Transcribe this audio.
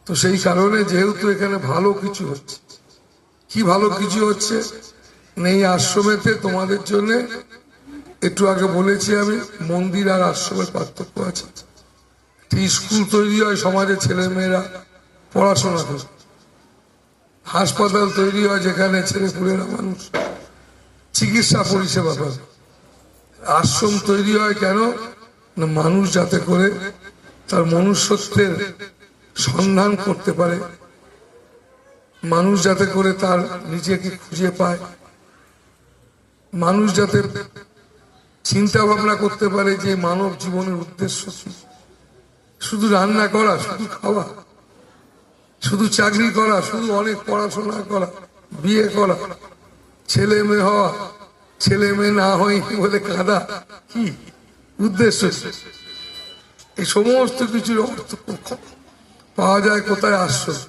তো সেই কারণে যেহেতু এখানে ভালো কিছু হচ্ছে, কি ভালো কিছু হচ্ছে, এই আশ্রমেতে তোমাদের জন্য একটু আগে বলেছি আমি, মন্দির আর আশ্রমের পার্থক্য আছে। স্কুল তৈরি হয়, সমাজের ছেলেমেয়েরা পড়াশোনা করে। হাসপাতাল তৈরি হয় যেখানে ছেলেপুলেরা মানুষ চিকিৎসা পরিষেবা পাবে। আশ্রম তৈরি হয় কেন না, মানুষ যাতে করে তার মনুষ্যত্বের সন্ধান করতে পারে, মানুষ যাতে করে তার নিজেকে খুঁজে পায়, মানুষ যাতে চিন্তা ভাবনা করতে পারে যে মানব জীবনের উদ্দেশ্য কি। শুধু রান্না করা, শুধু খাওয়া, শুধু চাকরি করা, শুধু অনেক পড়াশোনা করা, বিয়ে করা, ছেলে মেয়ে হওয়া, ছেলে মেয়ে না হয় বলে কাঁদা, কি উদ্দেশ্য? এই সমস্ত কিছুর অর্থ পাওয়া যায় কোথায়? আশ্রম।